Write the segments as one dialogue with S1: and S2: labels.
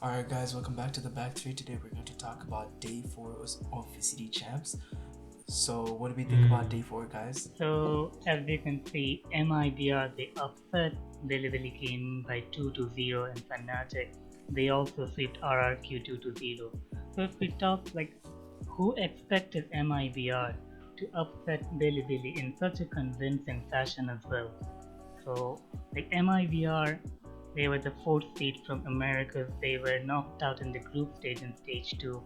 S1: Alright guys, welcome back to the Back 3. Today we're going to talk about day 4 of VCD Champs. So what do we think about day 4, guys?
S2: So as we can see, MIBR, they upset BLG game by 2-0 and Fnatic. They also swept RRQ 2-0. So if we talk who expected MIBR to upset BLG in such a convincing fashion as well? So MIBR, they were the 4th seed from Americas. They were knocked out in the group stage in stage 2.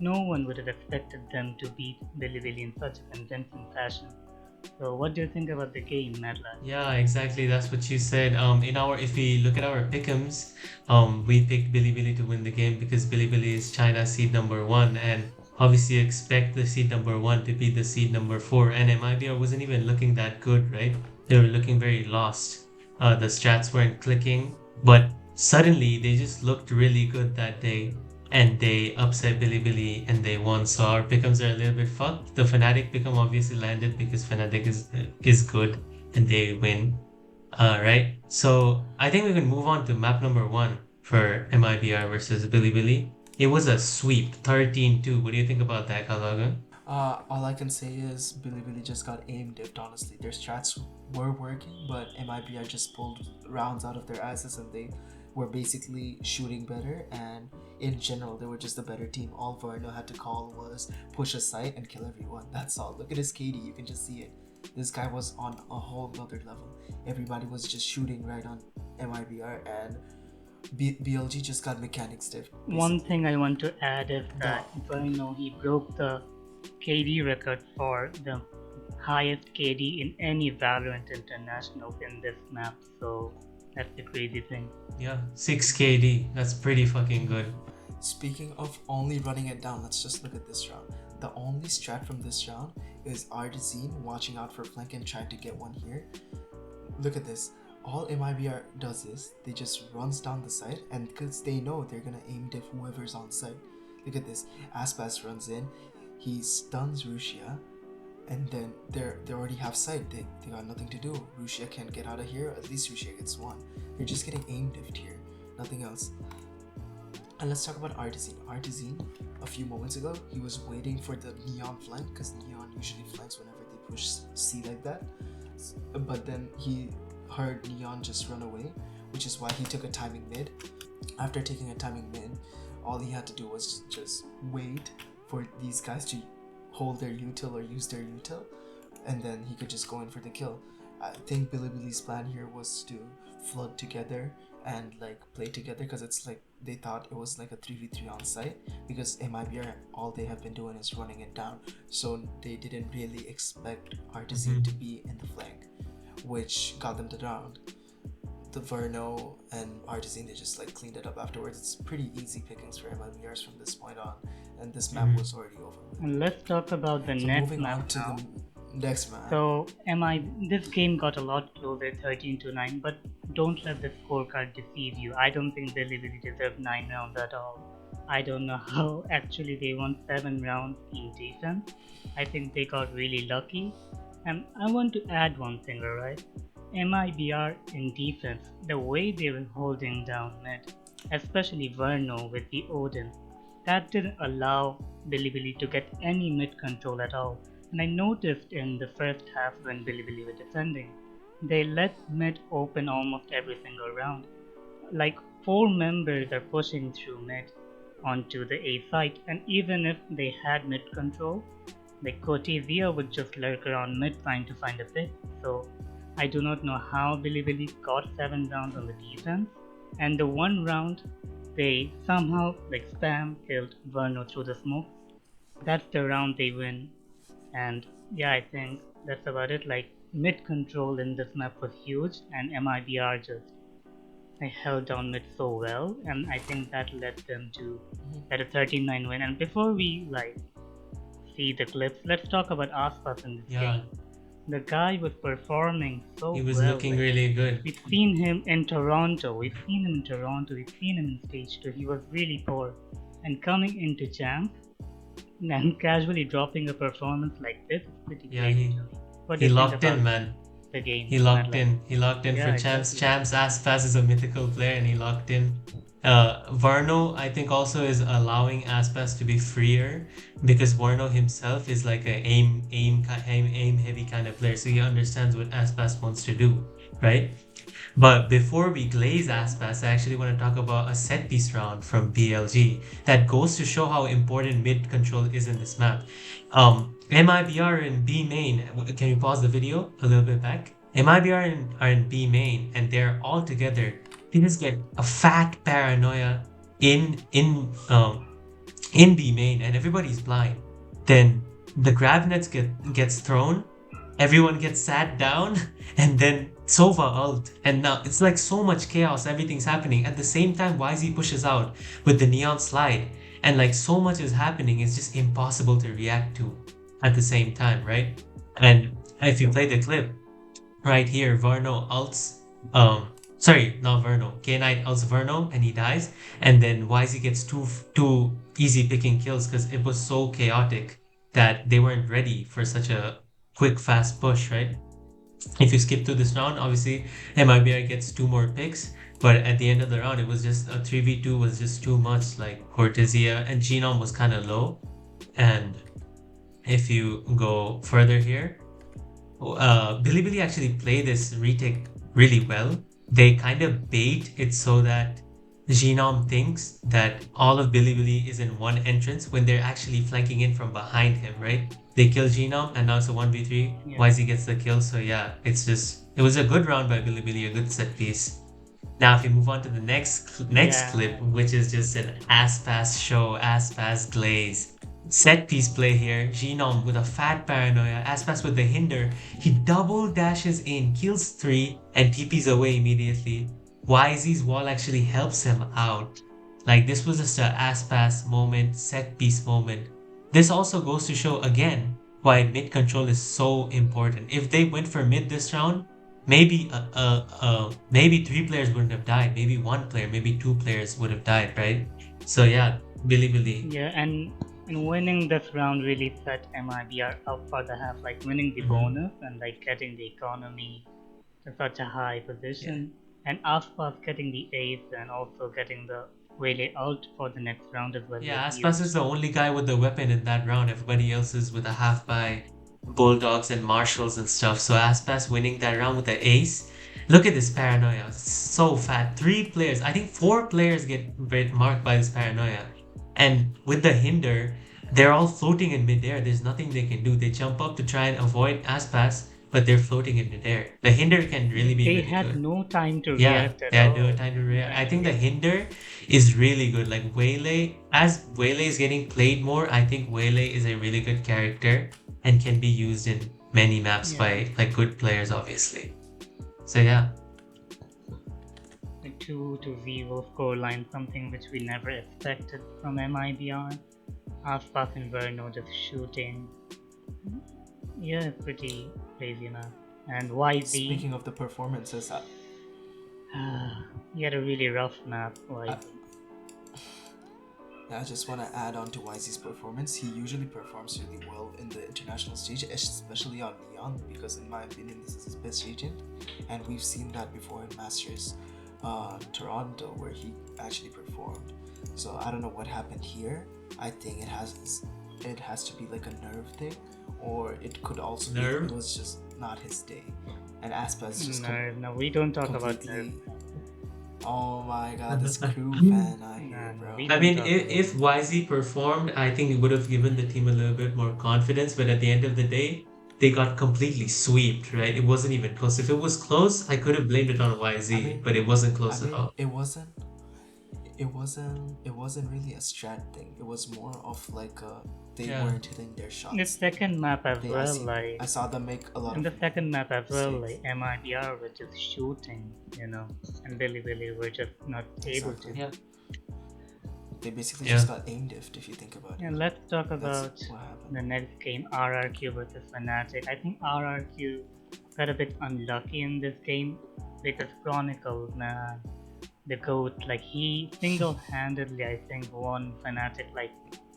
S2: No one would have expected them to beat BLG in such a convincing fashion. So what do you think about the game, Madlad?
S3: Yeah, exactly. That's what you said. If we look at our pick'ems, we picked BLG to win the game because BLG is China seed number 1, and obviously you expect the seed number 1 to beat the seed number 4. And MIBR wasn't even looking that good, right? They were looking very lost. The strats weren't clicking, but suddenly they just looked really good that day, and they upset BLG and they won. So our pick'ems are a little bit fucked. The Fnatic pick'em obviously landed because Fnatic is good and they win. Right? So I think we can move on to map number 1 for MIBR versus BLG. It was a sweep, 13-2. What do you think about that, Kaloagun?
S1: All I can say is BLG just got aim diffed, honestly. Their strats were working, but MIBR just pulled rounds out of their asses and they were basically shooting better, and in general they were just a better team. All Verno had to call was push a site and kill everyone. That's all. Look at his KD, you can just see it. This guy was on a whole other level. Everybody was just shooting right on MIBR, and BLG just got mechanics stiff.
S2: One thing I want to add is that Verno, he broke the KD record for the highest KD in any Valorant International in this map, so that's the crazy thing.
S3: Yeah, 6 KD. That's pretty fucking good.
S1: Speaking of only running it down, let's just look at this round. The only strat from this round is Artisan watching out for flank and trying to get one here. Look at this. All MIBR does is they just runs down the side, and because they know they're gonna aim diff whoever's on site. Look at this. Aspas runs in, he stuns Rusia, and then they already have sight. They got nothing to do. Rusia can't get out of here. At least Rusia gets one. They're just getting aim diffed here, nothing else. And let's talk about Artisan. Artisan, a few moments ago, he was waiting for the Neon flank, because Neon usually flanks whenever they push C like that. But then he heard Neon just run away, which is why he took a timing mid. After taking a timing mid, all he had to do was just wait for these guys to hold their util or use their util, and then he could just go in for the kill. I think BLG's plan here was to flood together and play together, because it's they thought it was a 3v3 on site, because MIBR, all they have been doing is running it down, so they didn't really expect Artisan to be in the flank, which got them to the round. The Verno and Artisan, they just cleaned it up afterwards. It's pretty easy pickings for MIBRs from this point on, and this map was already over with.
S2: And let's talk about the next map now.
S1: Next map.
S2: So this game got a lot closer, 13-9, but don't let the scorecard deceive you. I don't think BLG deserved 9 rounds at all. I don't know how actually they won 7 rounds in defense. I think they got really lucky. And I want to add one thing, alright? MIBR in defense, the way they were holding down mid, especially Verno with the Odin, that didn't allow BLG to get any mid control at all. And I noticed in the first half when BLG were defending, they let mid open almost every single round. 4 members are pushing through mid onto the A site, and even if they had mid control, Cortezia would just lurk around mid trying to find a pick. So I do not know how BLG got 7 rounds on the defense, and the 1 round they somehow spam killed Verno through the smoke. That's the round they win. And yeah, I think that's about it. Mid control in this map was huge, and MIBR just held down mid so well, and I think that led them to a 13-9 win. And before we see the clips, let's talk about Aspas in this game. The guy was performing so well.
S3: He was looking really good.
S2: We've seen him in Toronto, we've seen him in stage 2. He was really poor, and coming into champ and casually dropping a performance like this is pretty crazy to me.
S3: He locked in, man.
S2: The game.
S3: He locked in. He locked in
S2: Yeah,
S3: for champs.
S2: exactly.
S3: Champs, Aspas is a mythical player, and he locked in Varno, I think, also is allowing Aspas to be freer because Varno himself is like a aim heavy kind of player, so he understands what Aspas wants to do, right? But before we glaze Aspas, I actually want to talk about a set piece round from BLG that goes to show how important mid control is in this map. MIBR in B main. Can you pause the video a little bit back? MIBR are in B main, and they're all together. They just get a fat paranoia in B main, and everybody's blind. Then the grab nets gets thrown, everyone gets sat down, and then Sova ult, and now it's like so much chaos. Everything's happening at the same time. YZ pushes out with the neon slide, and like so much is happening. It's just impossible to react to at the same time, right? And if you play the clip right here, Varno ults. Sorry, not Verno. K-Knight ults Verno and he dies, and then YZ gets two easy picking kills because it was so chaotic that they weren't ready for such a quick fast push, right? If you skip to this round, obviously MIBR gets 2 more picks, but at the end of the round it was just a 3v2 was just too much. Like Cortesia and Genome was kind of low. And if you go further here, Bilibili actually play this retake really well. They kind of bait it so that Genome thinks that all of Bilibili is in one entrance when they're actually flanking in from behind him, right? They kill Genome and now it's a 1v3.
S2: Yeah.
S3: YZ gets the kill, so yeah, it was a good round by Bilibili, a good set piece. Now if we move on to the next
S2: Yeah.
S3: clip, which is just an Aspas show, Aspas glaze. Set piece play here, Genome with a fat paranoia, Aspas with the hinder, he double dashes in, kills 3 and TPs away immediately. YZ's wall actually helps him out. Like this was just a Aspas moment, set piece moment. This also goes to show again why mid control is so important. If they went for mid this round, maybe maybe 3 players wouldn't have died, maybe 1 player, maybe 2 players would have died, right? So yeah, Bilibili.
S2: Yeah, and winning this round really set MIBR up for the half, like winning the bonus and like getting the economy to such a high position, and Aspas getting the ace and also getting the Wele ult for the next round as well.
S3: Yeah,
S2: like
S3: Aspas is the only guy with the weapon in that round. Everybody else is with a half by bulldogs and marshals and stuff. So Aspas winning that round with the ace. Look at this paranoia. It's so fat. 3 players, I think 4 players get marked by this paranoia. And with the hinder, they're all floating in midair. There's nothing they can do. They jump up to try and avoid Aspas, but they're floating in midair. The hinder can really be
S2: they
S3: really
S2: had
S3: good.
S2: no time to
S3: Yeah,
S2: react at
S3: they had
S2: all.
S3: no time to react. I think the hinder is really good. Like Waylay, as Waylay is getting played more, I think Waylay is a really good character and can be used in many maps by like good players, obviously. So yeah.
S2: The 2-0 scoreline, something which we never expected from MIBR. Aspas and Verno just shooting. Yeah, pretty crazy enough. And YZ.
S1: Speaking of the performances,
S2: he had a really rough map. YZ.
S1: I just want to add on to YZ's performance. He usually performs really well in the international stage, especially on Neon, because in my opinion this is his best agent, and we've seen that before in Masters Toronto where he actually performed. So I don't know what happened here. I think it has to be like a nerve thing, or it could also be it was just not his day. And Aspas just
S2: no, we don't talk about nerve.
S1: Oh my god, this crew fan I hear, bro.
S3: I mean, if YZ performed, I think it would have given the team a little bit more confidence, but at the end of the day, they got completely swept, right? It wasn't even close. If it was close, I could have blamed it on YZ, but it wasn't close at all.
S1: It wasn't really a strat thing. It was more of like they weren't hitting their shots.
S2: The second map as well,
S1: I saw them make a lot.
S2: In the second map as well, like MIBR were just shooting, and Bilibili were just not able to.
S1: Yeah. They basically just got aim diffed, if you think about it.
S2: And let's talk about the next game, RRQ versus Fnatic. I think RRQ got a bit unlucky in this game because Chronicles, man, the GOAT, like he single-handedly, I think, won Fnatic like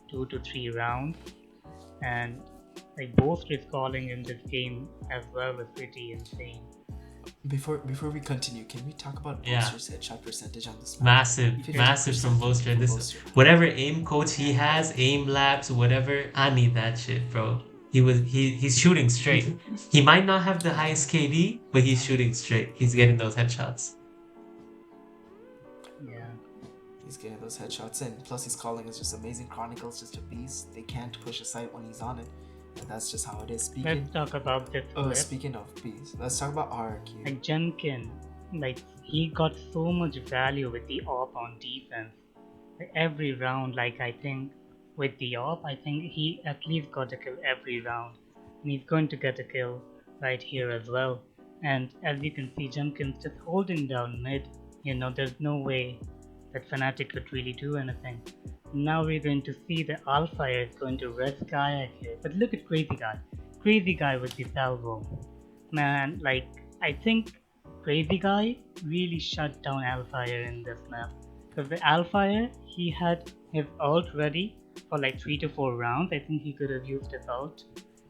S2: 2 to 3 rounds, and like Boaster calling in this game as well was pretty insane.
S1: Before we continue, can we talk about
S3: Yeah.
S1: Boaster's headshot percentage on this map?
S3: Massive
S1: 50%
S3: from Boaster.
S1: for
S3: This
S1: Boaster.
S3: whatever aim coach he has, aim labs, whatever. I need that shit, bro. He's shooting straight. He might not have the highest KD, but he's shooting straight. He's getting those headshots.
S2: Yeah.
S1: He's getting those headshots in. Plus, his calling is just amazing. Chronicle's just a beast. They can't push a site when he's on it. And that's just how it is.
S2: Let's talk about this clip.
S1: Speaking of beast, let's talk about RRQ.
S2: Like Junkin, like he got so much value with the AWP on defense. Like, every round, like I think with the AWP, I think he at least got a kill every round. And he's going to get a kill right here as well. And as you can see, Junkin's just holding down mid. You know, there's no way that Fnatic could really do anything. Now we're going to see the Alpha is going to rest Kayak here. But look at Crazy Guy. Crazy Guy with the salvo. Man, like, I think Crazy Guy really shut down Alpha in this map. Because the Alpha, he had his ult ready for like 3 to 4 rounds. I think he could have used his ult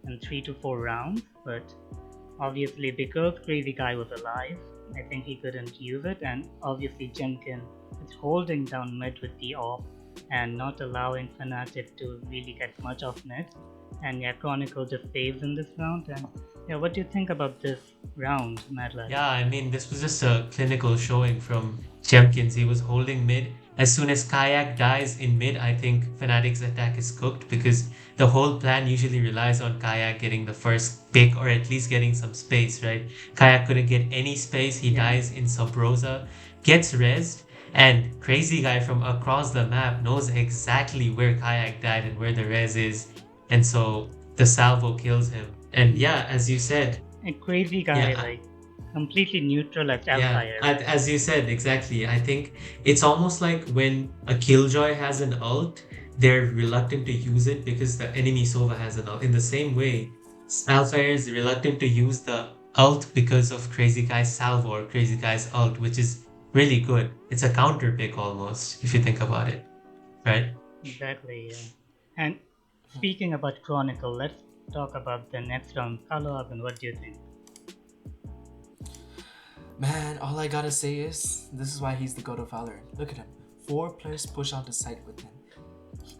S2: in 3 to 4 rounds. But obviously because Crazy Guy was alive, I think he couldn't use it. And obviously Junkin is holding down mid with the AWP and not allowing Fnatic to really get much of mid. And yeah, Chronicle just saves in this round. And yeah, what do you think about this round, Madlad?
S3: Yeah, I mean, this was just a clinical showing from Jemkins. He was holding mid. As soon as Kayak dies in mid, I think Fnatic's attack is cooked because the whole plan usually relies on Kayak getting the first pick or at least getting some space, right? Kayak couldn't get any space. He dies in Sub Rosa, gets rezzed, and Crazy Guy from across the map knows exactly where Kayak died and where the res is. And so the salvo kills him. And yeah, as you said,
S2: A Crazy Guy, like, completely neutral at Alpha.
S3: As you said, exactly. I think it's almost like when a Killjoy has an ult, they're reluctant to use it because the enemy Sova has an ult. In the same way, Alphair is reluctant to use the ult because of Crazy Guy's salvo or Crazy Guy's ult, which is really good. It's a counter pick almost, if you think about it, right?
S2: Exactly, yeah. And speaking about Chronicle, let's talk about the next round. Kaloagun, what do you think?
S1: Man, all I gotta say is, this is why he's the god of Valorant. Look at him. 4 players push onto site with him.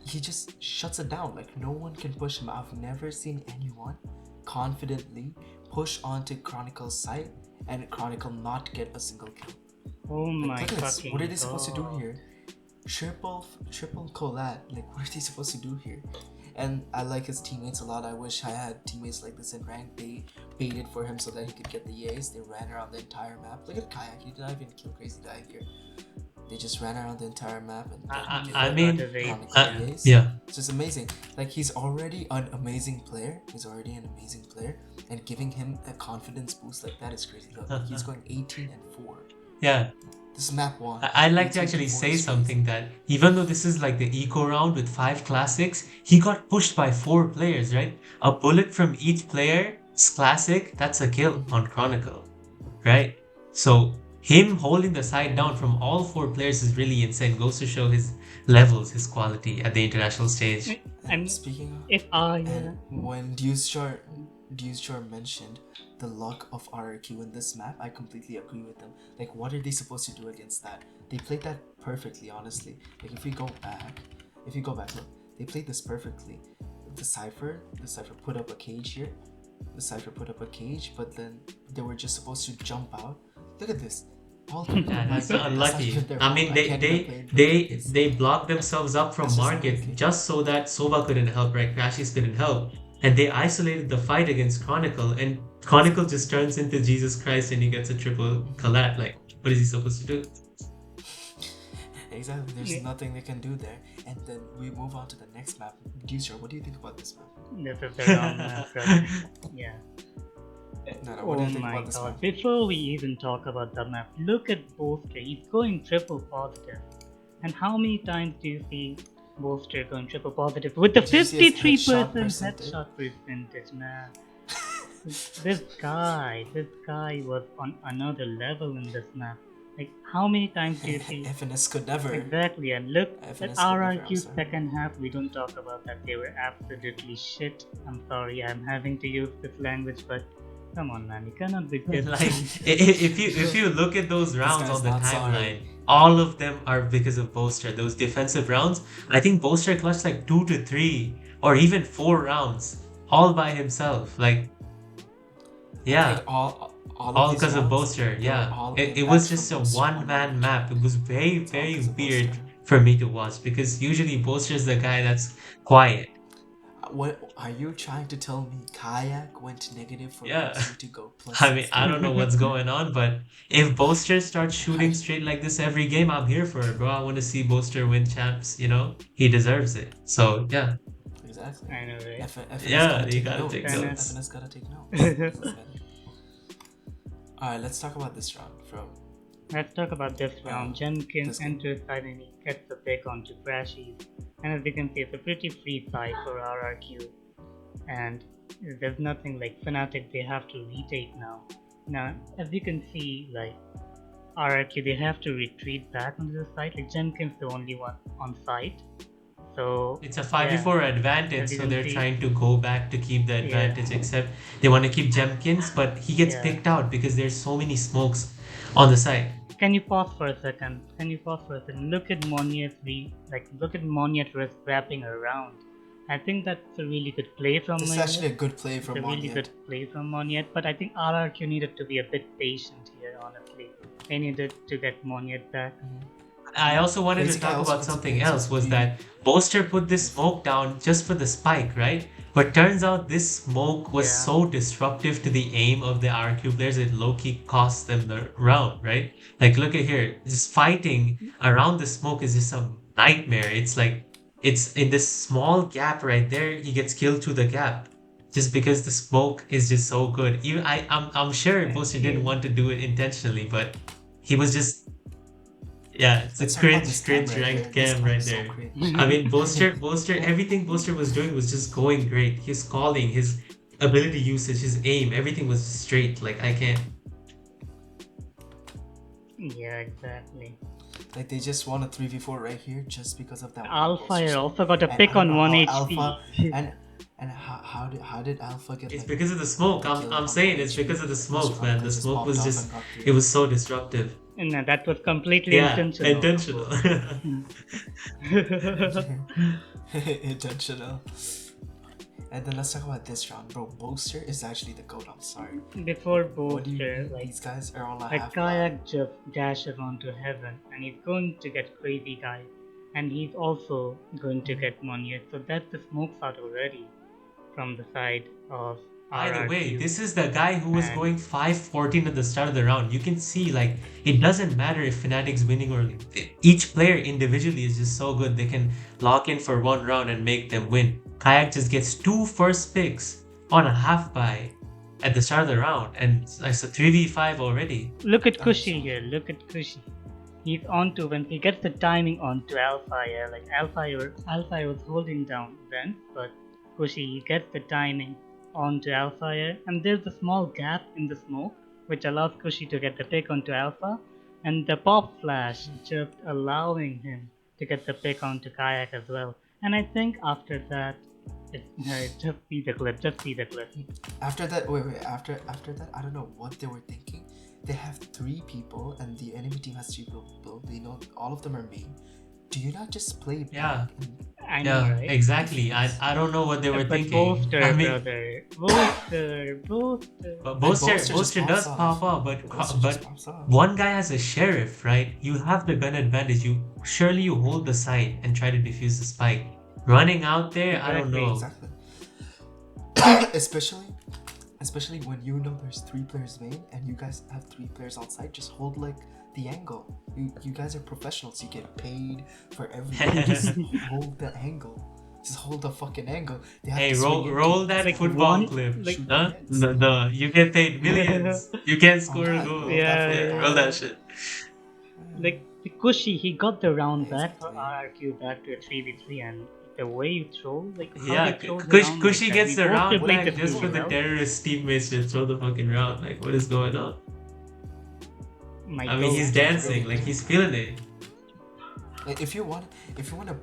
S1: He just shuts it down. Like, no one can push him. I've never seen anyone confidently push onto Chronicle's site and Chronicle not get a single kill.
S2: Oh my
S1: Look at this.
S2: fucking
S1: What are they supposed to do
S2: God.
S1: here? Triple collab. Like, what are they supposed to do here? And I like his teammates a lot. I wish I had teammates like this in rank. They baited for him so that he could get the EAs. They ran around the entire map. Look at Kayak. He did not even kill Crazy Guy here. They just ran around the entire map and
S3: I mean,
S1: yeah, it's just amazing. Like, he's already an amazing player. And giving him a confidence boost like that is crazy. Look, he's going 18 and 4.
S3: Yeah.
S1: This is map 1.
S3: I'd like to actually say something that even though this is like the eco round with 5 classics, he got pushed by 4 players, right? A bullet from each player, classic, that's a kill on Chronicle, right? So him holding the side down from all 4 players is really insane. Goes to show his levels, his quality at the international stage.
S1: And speaking of, when Deusjhor mentioned the luck of RRQ in this map, I completely agree with them. Like, what are they supposed to do against that? They played that perfectly, honestly. Like, if you go back, look, they played this perfectly. The Cypher put up a cage here. But then they were just supposed to jump out. Look at this.
S3: That's unlucky. I mean, they blocked themselves up from market just so that Sova couldn't help, right? Crashies couldn't help. And they isolated the fight against Chronicle, and Chronicle just turns into Jesus Christ and he gets a triple collat. Like, what is he supposed to do?
S1: Exactly, there's nothing they can do there. And then we move on to the next map. Deusjhor, what do you think about this map?
S2: This is the wrong map, right? Yeah.
S1: What do you think about this map?
S2: Before we even talk about the map, look at Boaster. He's going triple positive. And how many times do you see Boaster going triple positive with the 53% headshot percentage, man? This guy was on another level in this map. Like, how many times do you see?
S1: FNS could never.
S2: Exactly, and look at RRQ's second half. We don't talk about that. They were absolutely shit. I'm sorry, I'm having to use this language, but Come on, man, you cannot be good.
S3: Like if you look at those rounds
S1: guy's
S3: on the
S1: not sorry.
S3: timeline, all of them are because of Boaster. Those defensive rounds, I think Boaster clutched like 2 to 3 or even 4 rounds all by himself. Like
S1: I
S3: yeah,
S1: think all of
S3: all
S1: these
S3: because of
S1: rounds,
S3: Boaster.
S1: they were
S3: Yeah,
S1: all
S3: it was
S1: impacts
S3: just
S1: from
S3: a
S1: Boaster
S3: one-man
S1: 1v1.
S3: map. It was very
S1: It's all
S3: very
S1: because of
S3: weird
S1: Boaster.
S3: for me to watch because usually Boaster is the guy that's quiet.
S1: What are you trying to tell me? Kayak went negative for
S3: Yeah.
S1: Boaster to go plus
S3: I mean,
S1: 60?
S3: I don't know what's going on, but if Boaster starts shooting straight like this every game, I'm here for it, bro. I want to see Boaster win champs, you know? He deserves it. So, yeah.
S1: Exactly.
S2: I know, right?
S1: FNS
S3: Yeah,
S1: gotta
S3: you
S1: take
S3: gotta
S1: notes.
S3: take
S2: notes.
S1: FNS gotta take notes. Alright, let's talk about this round from
S2: Let's talk about this round. Jenkins
S1: this game.
S2: enters side and he gets the pick onto Crashies. And as you can see, it's a pretty free side for RRQ. And there's nothing like Fnatic, they have to retake now. Now, as you can see, like RRQ, they have to retreat back onto the site. Like Jenkins, the only one on site. So
S3: It's a 5v4 advantage,
S2: As you
S3: so
S2: can
S3: they're
S2: see-
S3: trying to go back to keep the advantage, except they want to keep Jemkins, but he gets
S2: Yeah.
S3: picked out because there's so many smokes on the side.
S2: Can you pause for a second? Look at look at Moniet risk wrapping around. I think that's a really good play from
S1: This is
S2: Moniet.
S1: actually a good play from
S2: It's a really
S1: Moniet.
S2: good play from Moniet, but I think RRQ needed to be a bit patient here, honestly. They needed to get Moniet back.
S3: I also wanted to
S1: Basically, I
S3: talk
S1: also
S3: about
S1: think
S3: something
S1: it's
S3: else, was
S1: really-
S3: that Boaster put this smoke down just for the spike, right? But turns out this smoke was
S2: Yeah.
S3: so disruptive to the aim of the RQ players, it low-key cost them the round, right? Like, look at here, just fighting around the smoke is just a nightmare. It's like, it's in this small gap right there, he gets killed through the gap. Just because the smoke is just so good. Even I'm sure Boaster didn't want to do it intentionally, but he was just, yeah, it's
S1: Let's
S3: a
S1: talk about
S3: cringe
S1: this cam right
S3: ranked
S1: here. This
S3: cam
S1: cam
S3: right
S1: is so
S3: there.
S1: cringe.
S3: I mean, Boaster, everything Boaster was doing was just going great. His calling, his ability usage, his aim, everything was straight. Like, I can't.
S2: Yeah, exactly.
S1: Like they just won a 3v4 right here just because of that. one
S2: Alpha
S1: Boaster
S2: also got a
S1: And
S2: pick
S1: I don't
S2: on
S1: know
S2: 1
S1: how
S2: HP.
S1: Alpha and how did Alpha get?
S3: It's
S1: like,
S3: because of the smoke.
S1: kill
S3: I'm
S1: on
S3: saying
S1: 1
S3: it's
S1: HP?
S3: because of the
S1: Just
S3: smoke, man. The
S1: just
S3: smoke
S1: popped
S3: was
S1: off
S3: just,
S1: and got
S3: it
S1: killed.
S3: was so disruptive.
S2: No, that was completely
S3: Yeah,
S2: intentional.
S3: intentional.
S1: Intentional. And then let's talk about this round, bro. Boaster is actually the goat. I'm sorry.
S2: Before
S1: What do you
S2: Boaster,
S1: mean?
S2: like
S1: These guys are all a
S2: Like
S1: half.
S2: Kayak just dashes onto heaven and he's going to get crazy guys and he's also going to get Monier. So that's the smokes out already from the side of
S3: By the way,
S2: RRQ.
S3: this is the guy who was
S2: And-
S3: going 5-14 at the start of the round. You can see, like, it doesn't matter if Fnatic's winning or each player individually is just so good. They can lock in for one round and make them win. Kayak just gets 2 first picks on a half buy at the start of the round, and it's a 3v5 already.
S2: Look at Cushy here, look at Cushy. He's onto when he gets the timing onto Alfire, like Alfire was holding down then, but Cushy gets the timing onto Alfire, and there's a small gap in the smoke which allows Cushy to get the pick onto Alpha, and the pop flash just allowing him to get the pick onto Kayak as well. And I think after that, just see the clip.
S1: After that, after that, I don't know what they were thinking. They have 3 people, and the enemy team has 3 people. They know all of them are main. Do you not just play back?
S3: Yeah.
S2: I know,
S3: Yeah,
S2: right?
S3: exactly. I don't know what they were
S2: But
S3: thinking.
S2: Boaster,
S3: I mean,
S2: brother. Boaster.
S3: but
S1: Boaster
S3: Boaster
S1: just
S3: does
S1: pops
S3: pop
S1: off.
S3: up, but
S1: Boaster just pops off.
S3: one guy has a sheriff, right? You have the gun advantage. You hold the site and try to defuse the spike. Running out there, I don't know.
S1: Exactly. especially when you know there's 3 players main and you guys have 3 players on site. Just hold like the angle. You guys are professionals. You get paid for everything. Just hold the angle. Just hold the fucking angle. They have
S3: Hey,
S1: to swing
S3: roll
S1: in.
S3: that
S2: Like
S3: football
S2: one-
S3: clip.
S2: like-
S3: Huh? No, you get paid millions. You can't score a
S1: God,
S3: goal.
S1: roll
S2: that
S3: Yeah, roll that shit.
S2: Like Cushy, he got the round back for
S1: Exactly.
S2: RRQ back to a 3v3, and the way you throw, like how
S3: Yeah,
S2: they throw the round
S3: Cushy
S2: like
S3: gets
S2: that.
S3: the
S2: We both
S3: round
S2: played
S3: back
S2: the
S3: just for
S2: field
S3: the
S2: well.
S3: terrorist teammates to throw the fucking round. Like, what is going on?
S2: My
S3: I mean, he's
S2: God.
S3: dancing. Like, he's feeling it.
S1: If you want to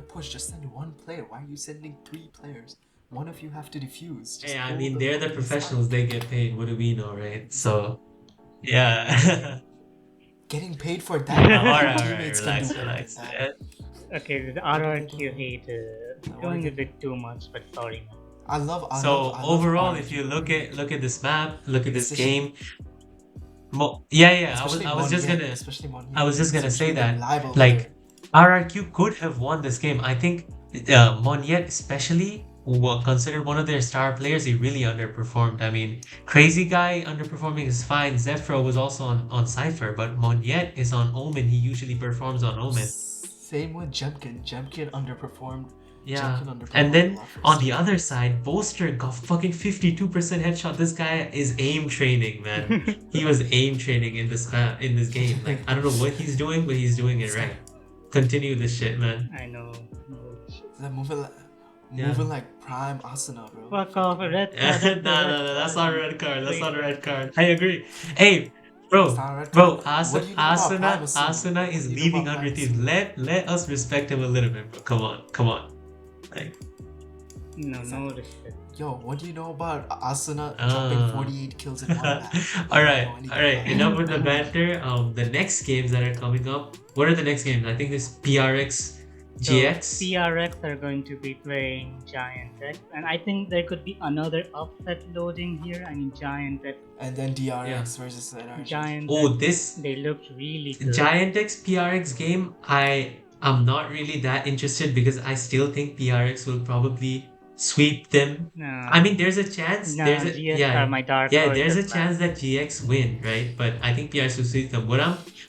S1: push, just send 1 player. Why are you sending 3 players? one of you have to defuse. Just
S3: Hey, I
S1: hold
S3: mean, they're the
S1: fucking
S3: professionals.
S1: spike.
S3: They get paid. What do we know, right? So, yeah.
S1: Getting paid for
S3: All
S1: that.
S3: right,
S1: Teammates can do
S3: relax,
S1: better than
S3: relax.
S1: that.
S2: Okay, the RRQ hate
S1: wanna
S2: going a
S1: get-
S2: bit too much, but sorry, man.
S1: I love
S3: So overall,
S1: RRQ.
S3: if you look at this map, look at this
S1: Especially-
S3: game. Yeah.
S1: Especially
S3: I was just
S1: Monye,
S3: gonna
S1: especially Monye.
S3: I was just gonna say
S1: Essentially the
S3: that,
S1: reliable
S3: like,
S1: player.
S3: RRQ could have won this game. I think Monyet especially, considered one of their star players, he really underperformed. I mean, Crazy Guy underperforming is fine. Zephyro was also on Cypher, but Monyet is on Omen. He usually performs on Omen.
S1: Same with Jemkin. Jemkin underperformed.
S3: Yeah.
S1: Jemkin underperformed
S3: And
S1: a
S3: then
S1: lot for
S3: on the
S1: Star.
S3: other side, Boaster got fucking 52% headshot. This guy is aim training, man. He was aim training in this game. Like, I don't know what he's doing, but he's doing it right. Continue this shit, man.
S2: I know.
S1: They're moving like prime Asuna, bro.
S2: Fuck off, a red
S3: Yeah,
S2: card.
S3: no, that's not a red card. That's
S2: Wait.
S3: not a red card. I agree. Hey,
S1: It's not a red card. What do you know about Prime Asuna?
S3: Asuna
S1: What
S3: is
S1: do you know
S3: leaving
S1: about
S3: under
S1: Prime
S3: teams. Let us respect him a little bit, bro. Come on. Like,
S2: No respect.
S1: Yo, what do you know about Asuna
S3: Ah.
S1: dropping 48 kills in one match?
S3: all right.
S1: I don't know anything about it.
S3: Enough with the banter. The next games that are coming up. What are the next games? I think this PRX,
S2: So,
S3: GX.
S2: PRX are going to be playing Giant X, and I think there could be another upset loading here. I mean, Giant X.
S1: And then DRX versus NRG.
S2: Giant
S3: Oh,
S2: X,
S3: this
S2: they looked really good.
S3: Giant X PRX game, I'm not really that interested because I still think PRX will probably sweep them.
S2: No,
S3: I mean, there's a chance.
S2: no,
S3: There's a
S2: GX are my dark
S3: there's a
S2: horses,
S3: chance
S2: man.
S3: that GX win, right? But I think PRX will sweep them.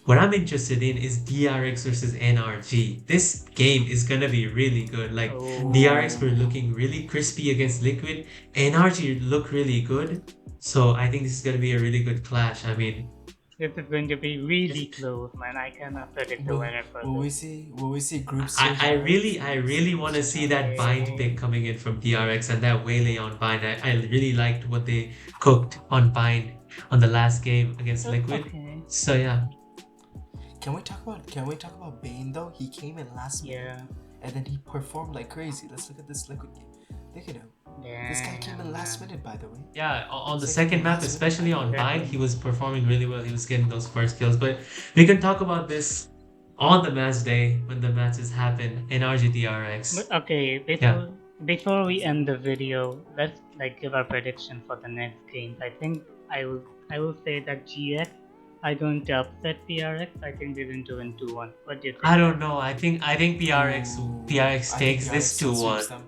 S3: What I'm interested in is DRX versus NRG. This game is gonna be really good. Like,
S2: Oh.
S3: DRX were looking really crispy against Liquid. NRG look really good. So I think this is gonna be a really good clash. I mean,
S2: This is going to be really close, man. I cannot predict the winner for
S1: Will
S2: this.
S1: we see group
S3: I really want to see that bind pick coming in from DRX and that waylay on bind. I really liked what they cooked on bind on the last game against Liquid.
S2: Okay.
S3: So yeah.
S1: Can we talk about Bane though? He came in last minute
S2: Yeah.
S1: and then he performed like crazy. Let's look at this Liquid game. Look at him. This guy came in last minute, by the way.
S3: Yeah, on the
S1: Second
S3: second map,
S1: last
S3: especially on
S2: minute.
S3: bind, he was performing really well. He was getting those first kills. But we can talk about this on the match day when the matches happen in RGDRX.
S2: But okay, before we end the video, let's give our prediction for the next games. I think I will say that GX are going to upset PRX. I think they're going to win 2-1. What do you think?
S3: I don't know. I think PRX
S1: Ooh,
S3: PRX
S1: I
S3: takes
S1: think
S3: this
S1: PRX sweeps
S3: 2-1.
S1: them.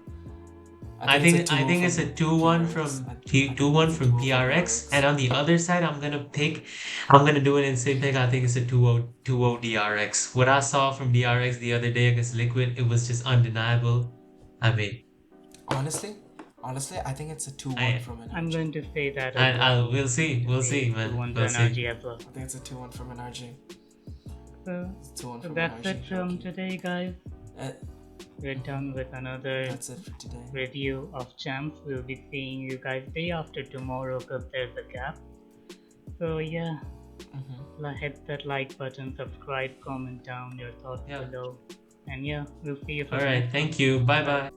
S3: I think it's a 2-1 from
S1: PRX.
S3: 2-1 from PRX, and on the other side, I'm gonna do an insane pick. I think it's a 2-0 DRX. What I saw from DRX the other day against Liquid, it was just undeniable. I mean,
S1: honestly, I think it's a 2-1
S3: I-
S1: from NRG.
S2: I'm going to say that.
S3: we'll see, man.
S2: 2-1
S3: We'll
S2: to
S3: see.
S2: NRG as well.
S1: I think it's a 2-1 from NRG.
S2: So,
S1: It's 2-1
S2: so
S1: from
S2: that's
S1: NRG.
S2: it from
S1: Okay.
S2: today, guys.
S1: Uh,
S2: We're done with another
S1: That's it for today.
S2: review of champs. We'll be seeing you guys day after tomorrow because there's a gap. So yeah, hit that like button, subscribe, comment down your thoughts
S3: Yeah.
S2: below, and yeah, we'll see you for
S3: All
S2: the
S3: right,
S2: next
S3: thank you. Bye bye.